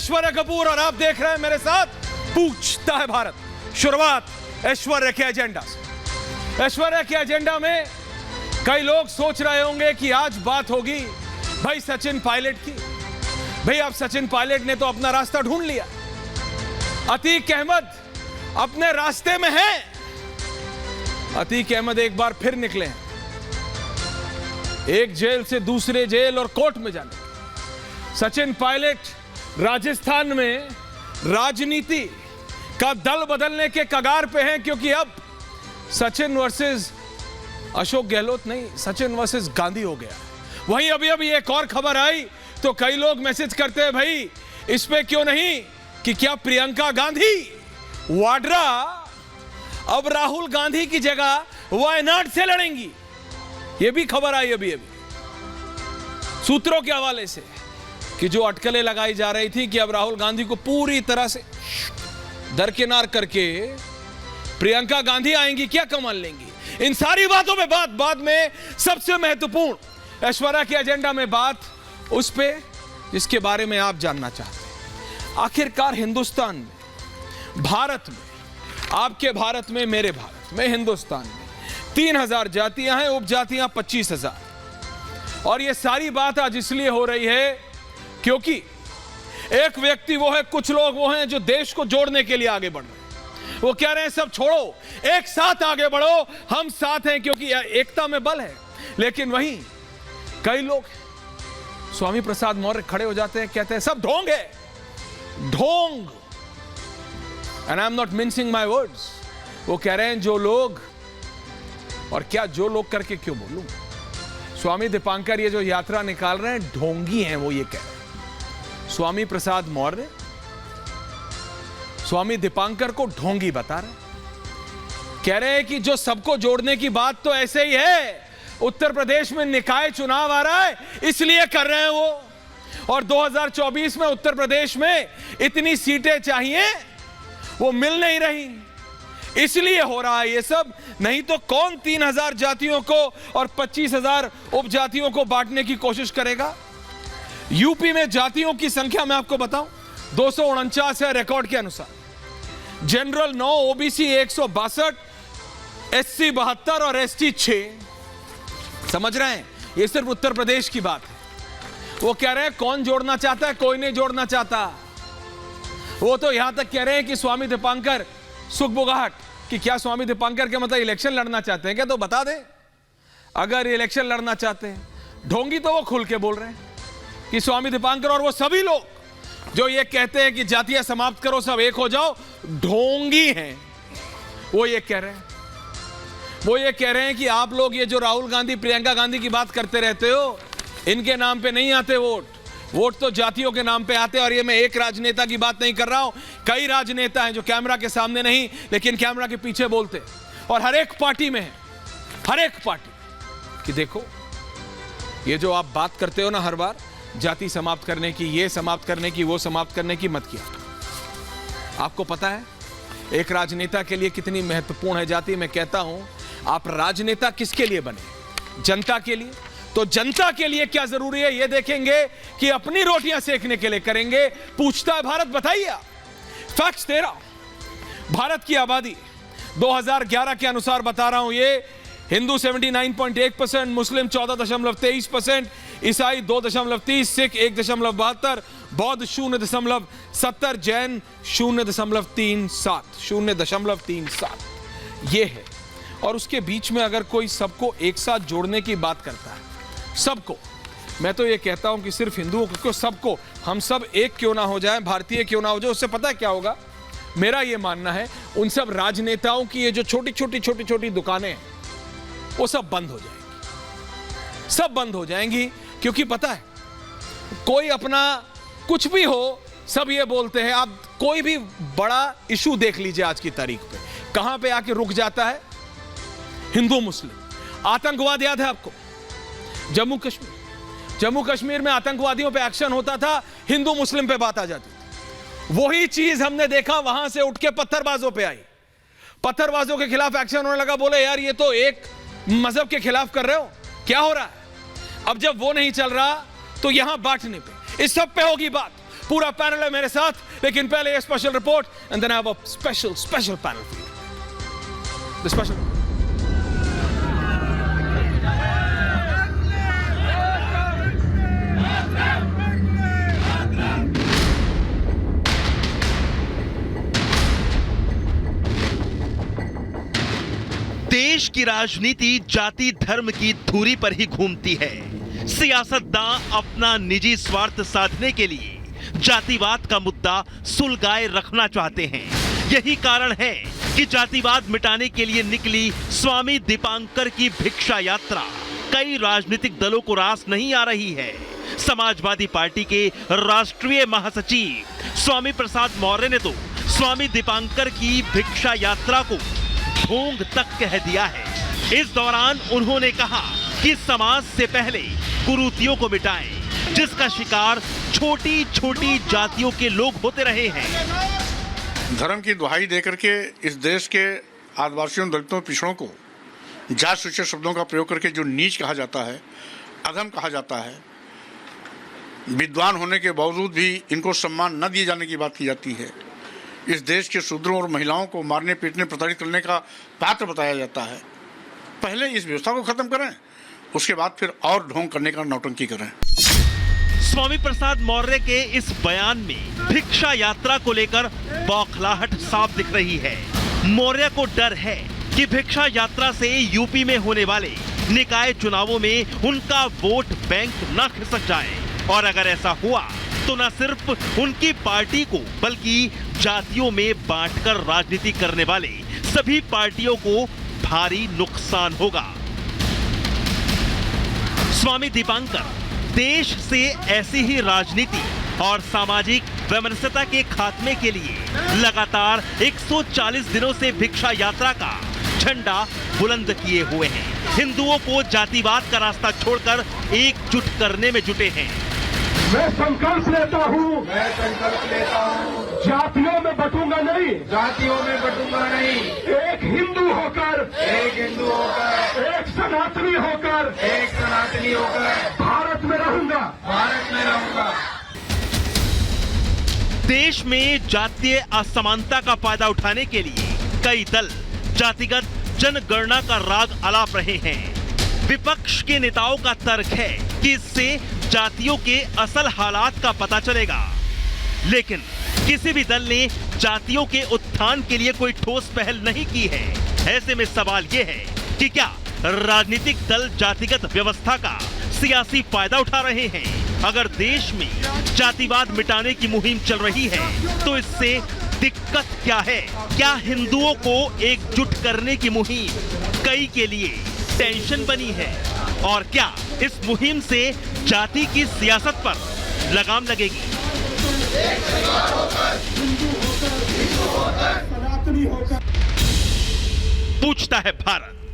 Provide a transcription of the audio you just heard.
ऐश्वर्या कपूर और आप देख रहे हैं मेरे साथ पूछता है भारत। शुरुआत ऐश्वर्या के एजेंडा से। ऐश्वर्या के एजेंडा में कई लोग सोच रहे होंगे कि आज बात होगी भाई सचिन पायलट की। भाई अब सचिन पायलट ने तो अपना रास्ता ढूंढ लिया, अतीक अहमद अपने रास्ते में है। अतीक अहमद एक बार फिर निकले हैं, एक जेल से दूसरे जेल और कोर्ट में जाने। सचिन पायलट राजस्थान में राजनीति का दल बदलने के कगार पे हैं, क्योंकि अब सचिन वर्सेस अशोक गहलोत नहीं, सचिन वर्सेस गांधी हो गया। वहीं अभी अभी एक और खबर आई तो कई लोग मैसेज करते हैं भाई इस पे क्यों नहीं कि क्या प्रियंका गांधी वाड्रा अब राहुल गांधी की जगह वायनाड से लड़ेंगी। यह भी खबर आई अभी अभी सूत्रों के हवाले से कि जो अटकलें लगाई जा रही थी कि अब राहुल गांधी को पूरी तरह से दरकिनार करके प्रियंका गांधी आएंगी, क्या कमाल लेंगी। इन सारी बातों पे बाद में सबसे महत्वपूर्ण ऐश्वर्या के एजेंडा में बात उस पे जिसके बारे में आप जानना चाहते हैं। आखिरकार हिंदुस्तान में, भारत में, आपके भारत में, मेरे भारत में, हिंदुस्तान में 3000 जातियां हैं, उपजातियां 25,000। और ये सारी बात आज इसलिए हो रही है क्योंकि एक व्यक्ति वो है, कुछ लोग वो हैं जो देश को जोड़ने के लिए आगे बढ़ रहे हैं। वो कह रहे हैं सब छोड़ो, एक साथ आगे बढ़ो, हम साथ हैं क्योंकि एकता में बल है। लेकिन वहीं कई लोग, स्वामी प्रसाद मौर्य खड़े हो जाते हैं, कहते हैं सब ढोंग है, ढोंग। And I am not mincing my words. वो कह रहे हैं जो लोग, और क्या जो लोग करके क्यों बोलूं, स्वामी दीपांकर ये जो यात्रा निकाल रहे हैं ढोंगी हैं, वो ये कह रहे हैं। स्वामी प्रसाद मौर्य स्वामी दीपांकर को ढोंगी बता रहे हैं। कह रहे हैं कि जो सबको जोड़ने की बात तो ऐसे ही है, उत्तर प्रदेश में निकाय चुनाव आ रहा है इसलिए कर रहे हैं वो, और 2024 में उत्तर प्रदेश में इतनी सीटें चाहिए वो मिल नहीं रही, इसलिए हो रहा है ये सब। नहीं तो कौन 3000 जातियों को और 25,000 उपजातियों को बांटने की कोशिश करेगा। यूपी में जातियों की संख्या मैं आपको बताऊं 249 है रिकॉर्ड के अनुसार। जनरल 9, ओबीसी 162, एससी 72 और एसटी 6। समझ रहे हैं, ये सिर्फ उत्तर प्रदेश की बात है। वो कह रहे हैं कौन जोड़ना चाहता है, कोई नहीं जोड़ना चाहता। वो तो यहां तक कह रहे हैं कि स्वामी दीपांकर सुखबुगाहट कि क्या स्वामी दीपांकर के मतलब इलेक्शन लड़ना चाहते हैं क्या, तो बता दें अगर इलेक्शन लड़ना चाहते हैं। ढोंगी तो वो खुल के बोल रहे हैं कि स्वामी दीपांकर और वो सभी लोग जो ये कहते हैं कि जातियां समाप्त करो, सब एक हो जाओ, ढोंगी हैं। वो ये कह रहे हैं, वो ये कह रहे हैं कि आप लोग ये जो राहुल गांधी, प्रियंका गांधी की बात करते रहते हो, इनके नाम पे नहीं आते वोट, वोट तो जातियों के नाम पे आते हैं। और ये मैं एक राजनेता की बात नहीं कर रहा हूं, कई राजनेता हैं जो कैमरा के सामने नहीं लेकिन कैमरा के पीछे बोलते, और हर एक पार्टी में है, हर एक पार्टी कि देखो ये जो आप बात करते हो ना हर बार, जाति समाप्त करने की, ये समाप्त करने की, वो समाप्त करने की, मत किया। आपको पता है एक राजनेता के लिए कितनी महत्वपूर्ण है जाति। मैं कहता हूं आप राजनेता किसके लिए बने, जनता के लिए। तो जनता के लिए क्या जरूरी है ये देखेंगे कि अपनी रोटियां सेकने के लिए करेंगे। पूछता है भारत, बताइए फैक्ट्स दे रहा हूं। भारत की आबादी 2011 के अनुसार बता रहा हूं, ये हिंदू 79.1%, मुस्लिम 14.23%, ईसाई 2.30%, सिख 1.72%, बौद्ध 0.70%, जैन 0.37%। ये है। और उसके बीच में अगर कोई सबको एक साथ जोड़ने की बात करता है, सबको, मैं तो ये कहता हूं कि सिर्फ हिंदुओं को, सबको, हम सब एक क्यों ना हो जाए, भारतीय क्यों ना हो जाए, उससे पता है क्या होगा। मेरा ये मानना है उन सब राजनेताओं की ये जो छोटी छोटी दुकानें हैं वो सब बंद हो जाएंगी, सब बंद हो जाएंगी। क्योंकि पता है कोई अपना कुछ भी हो, सब ये बोलते हैं। आप कोई भी बड़ा इशू देख लीजिए आज की तारीख पे, कहां पे आके रुक जाता है, हिंदू मुस्लिम। आतंकवाद याद है आपको, जम्मू कश्मीर में आतंकवादियों पे एक्शन होता था, हिंदू मुस्लिम पे बात आ जाती थी। वही चीज हमने देखा वहां से उठ के पत्थरबाजों पे आई, पत्थरबाजों के खिलाफ एक्शन होने लगा। बोले यार ये तो एक मजहब के खिलाफ कर रहे हो, क्या हो रहा है। अब जब वो नहीं चल रहा तो यहां बांटने पे, इस सब पे होगी बात। पूरा पैनल है मेरे साथ, लेकिन पहले ये special report and then I have a special panel for you. The special देश की राजनीति जाति धर्म की धुरी पर ही घूमती है। सियासतदान अपना निजी स्वार्थ साधने के लिए जातिवाद का मुद्दा सुलगाए रखना चाहते हैं। यही कारण है कि जातिवाद मिटाने के लिए निकली स्वामी दीपांकर की भिक्षा यात्रा कई राजनीतिक दलों को रास नहीं आ रही है। समाजवादी पार्टी के राष्ट्रीय महासचिव स्वामी प्रसाद मौर्य ने तो स्वामी दीपांकर की भिक्षा यात्रा को ढोंग तक कह दिया है। इस दौरान उन्होंने कहा कि समाज से पहले कुरीतियों को मिटाएं, जिसका शिकार छोटी छोटी जातियों के लोग होते रहे हैं। धर्म की दुहाई देकर के इस देश के आदिवासियों, दलितों, पिछड़ों को जात सूचक शब्दों का प्रयोग करके जो नीच कहा जाता है, अधम कहा जाता है, विद्वान होने के बावजूद भी इनको सम्मान न दिए जाने की बात की जाती है। इस देश के शूद्रों और महिलाओं को मारने, पीटने, प्रताड़ित करने का पात्र बताया जाता है। पहले इस व्यवस्था को खत्म करें, उसके बाद फिर और ढोंग करने का नौटंकी करें। स्वामी प्रसाद मौर्य के इस बयान में भिक्षा यात्रा को लेकर बौखलाहट साफ दिख रही है। मौर्य को डर है कि भिक्षा यात्रा से यूपी में होने वाले निकाय चुनावों में उनका वोट बैंक न खिसक जाए, और अगर ऐसा हुआ तो न सिर्फ उनकी पार्टी को बल्कि जातियों में बांटकर राजनीति करने वाले सभी पार्टियों को भारी नुकसान होगा। स्वामी दीपांकर देश से ऐसी ही राजनीति और सामाजिक वैमनस्यता के खात्मे के लिए लगातार 140 दिनों से भिक्षा यात्रा का झंडा बुलंद किए हुए हैं। हिंदुओं को जातिवाद का रास्ता छोड़कर एकजुट करने में जुटे हैं। मैं संकल्प लेता हूँ जातियों में बटूंगा नहीं, एक हिंदू होकर, एक सनातनी होकर भारत में रहूंगा। देश में जातीय असमानता का फायदा उठाने के लिए कई दल जातिगत जनगणना का राग अलाप रहे हैं। विपक्ष के नेताओं का तर्क है कि इससे जातियों के असल हालात का पता चलेगा, लेकिन किसी भी दल ने जातियों के उत्थान के लिए कोई ठोस पहल नहीं की है। ऐसे में सवाल यह है कि क्या राजनीतिक दल जातिगत व्यवस्था का सियासी फायदा उठा रहे हैं? अगर देश में जातिवाद मिटाने की मुहिम चल रही है तो इससे दिक्कत क्या है? क्या हिंदुओं को एकजुट करने की मुहिम कई के लिए टेंशन बनी है? और क्या इस मुहिम से जाति की सियासत पर लगाम लगेगी? पूछता है भारत।